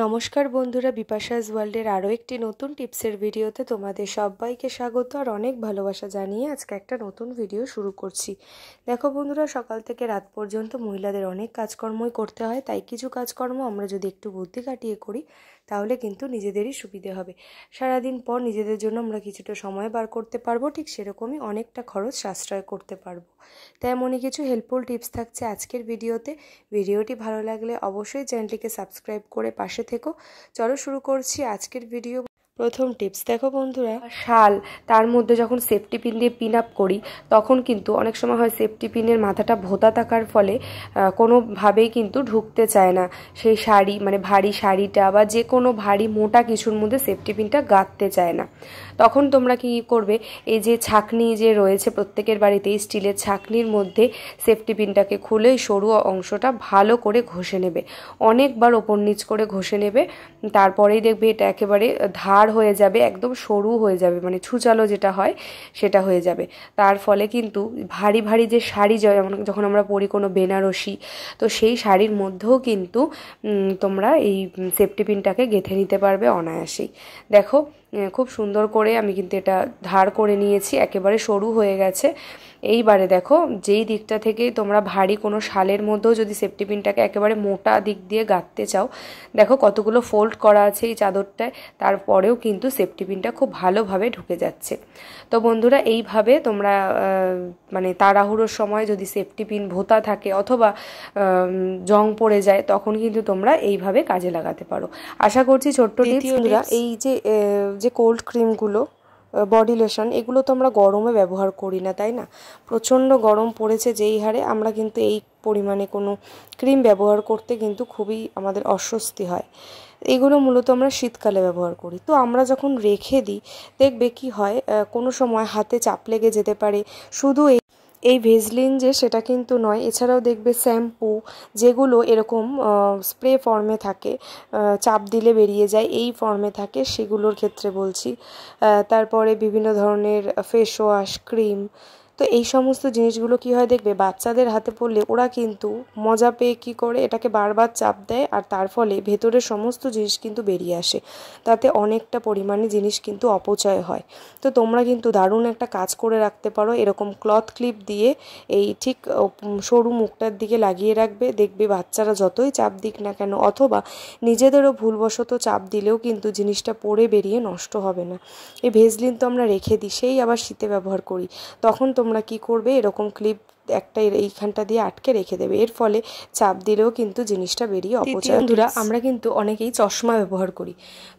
নমস্কার বন্ধুরা, বিপাশাস ওয়ার্ল্ডের আরও একটি নতুন টিপসের ভিডিওতে তোমাদের সবাইকে স্বাগত আর অনেক ভালোবাসা জানিয়ে আজকে একটা নতুন ভিডিও শুরু করছি। দেখো বন্ধুরা, সকাল থেকে রাত পর্যন্ত মহিলাদের অনেক কাজকর্মই করতে হয়, তাই কিছু কাজকর্ম আমরা যদি একটু বুদ্ধি কাটিয়ে করি তাহলে কিন্তু নিজেদেরই সুবিধে হবে। সারাদিন পর নিজেদের জন্য আমরা কিছুটা সময় বার করতে পারবো, ঠিক সেরকমই অনেকটা খরচ সাশ্রয় করতে পারবো। তেমনই কিছু হেল্পফুল টিপস থাকছে আজকের ভিডিওতে। ভিডিওটি ভালো লাগলে অবশ্যই চ্যানেলটিকে সাবস্ক্রাইব করে পাশে থেকো। চলো শুরু করছি আজকের ভিডিও। প্রথম টিপস, দেখো বন্ধুরা, শাল তার মধ্যে যখন সেফটি পিন দিয়ে পিন আপ করি তখন কিন্তু অনেক সময় হয় সেফটি পিনের মাথাটা ভোঁতা থাকার ফলে কোনোভাবেই কিন্তু ঢুকতে চায় না সেই শাড়ি, মানে ভারী শাড়িটা বা যে কোনো ভারী মোটা কিছুর মধ্যে সেফটি পিনটা গাঁথতে চায় না। তখন তোমরা কি করবে, এই যে ছাঁকনি যে রয়েছে প্রত্যেকের বাড়িতেই স্টিলের ছাঁকনির মধ্যে সেফটি পিনটাকে খুলে সরু অংশটা ভালো করে ঘষে নেবে, অনেকবার ওপর নিচ করে ঘষে নেবে। তারপরেই দেখবে এটা একেবারে ধার হয়ে যাবে, একদম সরু হয়ে যাবে, মানে ছুচালো যেটা হয় সেটা হয়ে যাবে। তার ফলে কিন্তু ভারী ভারী যে শাড়ি যখন আমরা পরি কোনো বেনারসি, তো সেই শাড়ির মধ্যেও কিন্তু তোমরা এই সেফটি পিনটাকে গেঁথে নিতে পারবে অনায়াসেই। দেখো খুব সুন্দর করে আমি কিন্তু এটা ধার করে নিয়েছি, একেবারে সরু হয়ে গেছে। এইবারে দেখো, যেই দিকটা থেকে তোমরা ভারী কোনো শালের মধ্যেও যদি সেফটি পিনটাকে একেবারে মোটা দিক দিয়ে গাঁথতে চাও, দেখো কতগুলো ফোল্ড করা আছে এই চাদরটায়, তারপরেও কিন্তু সেফটি পিনটা খুব ভালোভাবে ঢুকে যাচ্ছে। তো বন্ধুরা, এইভাবে তোমরা মানে তাড়াহুড়োর সময় যদি সেফটি পিন ভোঁতা থাকে অথবা জং পড়ে যায় তখন কিন্তু তোমরা এইভাবে কাজে লাগাতে পারো। আশা করছি ছোট্ট টিপস। এই যে কোল্ড ক্রিমগুলো, বডি লোশন, এগুলো তো আমরা গরমে ব্যবহার করি না, তাই না? প্রচণ্ড গরম পড়েছে যেই হারে, আমরা কিন্তু এই পরিমাণে কোনো ক্রিম ব্যবহার করতে কিন্তু খুবই আমাদের অস্বস্তি হয়। এগুলো মূলত আমরা শীতকালে ব্যবহার করি। তো আমরা যখন রেখে দিই দেখবে কি হয়, কোনো সময় হাতে চাপ লেগে যেতে পারে। শুধু এই ভেজলিন যে সেটা কিন্তু নয়, এছাড়াও দেখবে শ্যাম্পু যেগুলো এরকম স্প্রে ফর্মে থাকে, চাপ দিলে বেরিয়ে যায়, এই ফর্মে থাকে, সেগুলোর ক্ষেত্রে বলছি। তারপরে বিভিন্ন ধরনের ফেস ওয়াশ, ক্রিম, তো এই সমস্ত জিনিসগুলো কি হয় দেখবে বাচ্চাদের হাতে পড়লে ওরা কিন্তু মজা পেয়ে কি করে, এটাকে বারবার চাপ দেয় আর তার ফলে ভেতরের সমস্ত জিনিস কিন্তু বেরিয়ে আসে, তাতে অনেকটা পরিমাণে জিনিস কিন্তু অপচয় হয়। তো তোমরা কিন্তু দারুণ একটা কাজ করে রাখতে পারো, এরকম ক্লথ ক্লিপ দিয়ে এই ঠিক সরু মুখটার দিকে লাগিয়ে রাখবে। দেখবে বাচ্চারা যতই চাপ দিক না কেন অথবা নিজেদেরও ভুলবশত চাপ দিলেও কিন্তু জিনিসটা পড়ে বেরিয়ে নষ্ট হবে না। এই ভেজলিন তো আমরা রেখে দিই, সেই আবার শীতে ব্যবহার করি, তখন তোমরা কি করবে, এরকম ক্লিপ একটা এইখানটা দিয়ে আটকে রেখে দেবে, এর ফলে চাপ দিলেও কিন্তু জিনিসটা বেরিয়ে অপচয়। বন্ধুরা, আমরা কিন্তু অনেকেই চশমা ব্যবহার করি,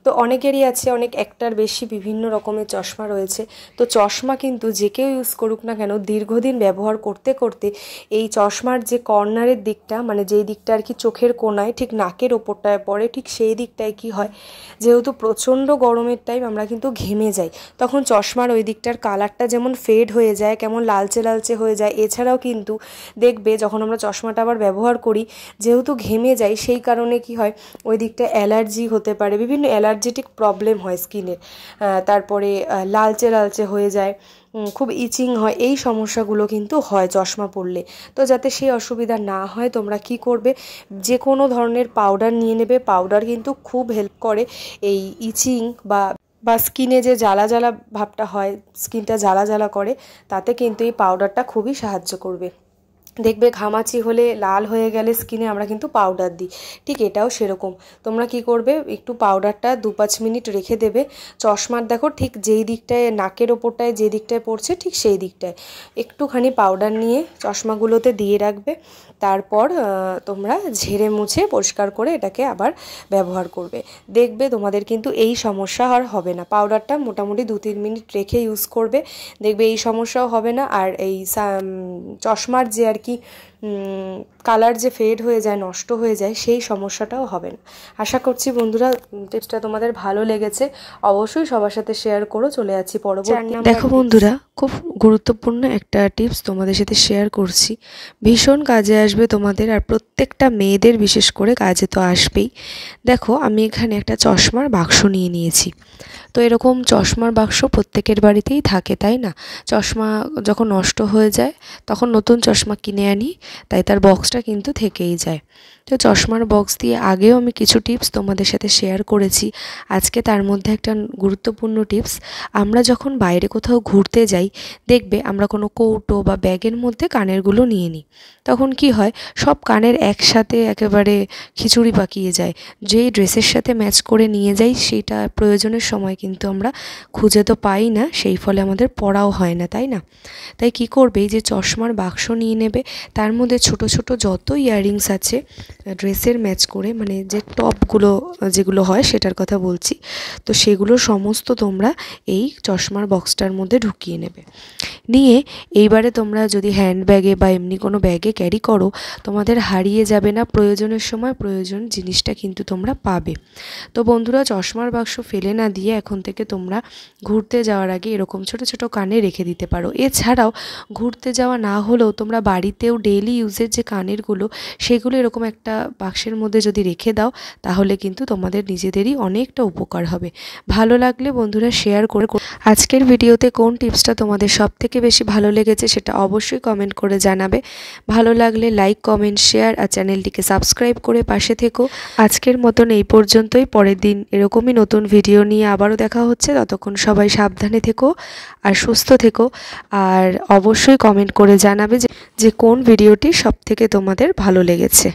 তো অনেকেরই আছে অনেক একটার বেশি বিভিন্ন রকমের চশমা রয়েছে। তো চশমা কিন্তু যে কেউ ইউজ করুক না কেন, দীর্ঘদিন ব্যবহার করতে করতে এই চশমার যে কর্নারের দিকটা, মানে যেই দিকটা আর কি চোখের কোনায় ঠিক নাকের ওপরটায় পড়ে, ঠিক সেই দিকটায় কি হয়, যেহেতু প্রচণ্ড গরমের টাইম আমরা কিন্তু ঘেমে যাই, তখন চশমার ওই দিকটার কালারটা যেমন ফেড হয়ে যায়, কেমন লালচে লালচে হয়ে যায়। এছাড়াও কিন্তু দেখবে যখন আমরা চশমাটা আবার ব্যবহার করি, যেহেতু ঘেমে যাই, সেই কারণে কি হয়, ওই দিকটা অ্যালার্জি হতে পারে, বিভিন্ন অ্যালার্জেটিক প্রবলেম হয় স্কিনের, তারপরে লালচে লালচে হয়ে যায়, খুব ইচিং হয়, এই সমস্যাগুলো কিন্তু হয় চশমা পরলে। তো যাতে সেই অসুবিধা না হয় তোমরা কি করবে, যে কোনো ধরনের পাউডার নিয়ে নেবে। পাউডার কিন্তু খুব হেল্প করে এই ইচিং বা স্কিনে যে জ্বালা জ্বালা ভাবটা হয়, স্কিনটা জ্বালা জ্বালা করে, তাতে কিন্তু এই পাউডারটা খুবই সাহায্য করবে। দেখবে ঘামাচি হলে, লাল হয়ে গেলে স্কিনে আমরা কিন্তু পাউডার দিই, ঠিক এটাও সেরকম। তোমরা কি করবে, একটু পাউডারটা 2-5 মিনিট রেখে দেবে চশমার, দেখো ঠিক যেই দিকটায় নাকের ওপরটায় যে দিকটায় পড়ছে ঠিক সেই দিকটায় একটুখানি পাউডার নিয়ে চশমাগুলোতে দিয়ে রাখবে। তারপর তোমরা ঝেড়ে মুছে পরিষ্কার করে এটাকে আবার ব্যবহার করবে। দেখবে তোমাদের কিন্তু এই সমস্যা আর হবে না। পাউডারটা মোটামুটি 2-3 মিনিট রেখে ইউজ করবে, দেখবে এই সমস্যাও হবে না। আর এই চশমার যে আর কি কালার যে ফেড হয়ে যায়, নষ্ট হয়ে যায়, সেই সমস্যাটাও হবে না। আশা করছি বন্ধুরা টিপসটা তোমাদের ভালো লেগেছে, অবশ্যই সবার সাথে শেয়ার করো। চলে যাচ্ছি পরবর্তী। দেখো বন্ধুরা, খুব গুরুত্বপূর্ণ একটা টিপস তোমাদের সাথে শেয়ার করছি, ভীষণ কাজে আসবে তোমাদের, আর প্রত্যেকটা মেয়েদের বিশেষ করে কাজে তো আসবেই। দেখো, আমি এখানে একটা চশমার বাক্স নিয়ে নিয়েছি। তো এরকম চশমার বাক্স প্রত্যেকের বাড়িতেই থাকে, তাই না? চশমা যখন নষ্ট হয়ে যায় তখন নতুন চশমা কিনে আনি, তাই তার বক্সটা কিন্তু থেকেই যায়। তো চশমার বক্স দিয়ে আগেও আমি কিছু টিপস তোমাদের সাথে শেয়ার করেছি। আজকে তার মধ্যে একটা গুরুত্বপূর্ণ টিপস, আমরা যখন বাইরে কোথাও ঘুরতে যাই দেখবে আমরা কোনো কৌটো বা ব্যাগের মধ্যে কানেরগুলো নিয়ে নিই। তখন কি হয়, সব কানের একসাথে একেবারে খিচুড়ি পাকিয়ে যায়। যেই ড্রেসের সাথে ম্যাচ করে নিয়ে যাই সেটা প্রয়োজনের সময় কিন্তু আমরা খুঁজে তো পাই না, সেই ফলে আমাদের পরাও হয় না, তাই না? তাই কি করবে, এই যে চশমার বাক্স নিয়ে নেবে, তার মধ্যে ছোট ছোট যত ইয়াররিংস আছে ড্রেসের ম্যাচ করে, মানে যে টপগুলো যেগুলো হয় সেটার কথা বলছি, তো সেগুলো সমস্ত তোমরা এই চশমার বক্সটার মধ্যে ঢুকিয়ে নেবে। নিয়ে এইবারে তোমরা যদি হ্যান্ড ব্যাগে বা এমনি কোনো ব্যাগে ক্যারি করো, তোমাদের হারিয়ে যাবে না, প্রয়োজনের সময় প্রয়োজন জিনিসটা কিন্তু তোমরা পাবে। তো বন্ধুরা, চশমার বাক্স ফেলে না দিয়ে এখন থেকে তোমরা ঘুরতে যাওয়ার আগে এরকম ছোট ছোট কানে রেখে দিতে পারো। এছাড়াও ঘুরতে যাওয়া না হলেও তোমরা বাড়িতেও ডেইলি ইউজের যে কানেরগুলো সেগুলো এরকম একটা বাক্সের মধ্যে যদি রেখে দাও, তাহলে কিন্তু তোমাদের নিজেদেরই অনেকটা উপকার হবে। ভালো লাগলে বন্ধুরা শেয়ার করে। আজকের ভিডিওতে কোন টিপসটা তোমাদের সব থেকে বেশি ভালো লেগেছে সেটা অবশ্যই কমেন্ট করে জানাবে। ভালো লাগলে লাইক, কমেন্ট, শেয়ার আর চ্যানেলটিকে সাবস্ক্রাইব করে পাশে থেকো। আজকের মতন এই পর্যন্তই। পরের দিন এরকমই নতুন ভিডিও নিয়ে আবারও দেখা হচ্ছে। ততক্ষণ সবাই সাবধানে থেকো আর সুস্থ থেকো। আর অবশ্যই কমেন্ট করে জানাবে যে কোন ভিডিওটি সব থেকে তোমাদের ভালো লেগেছে।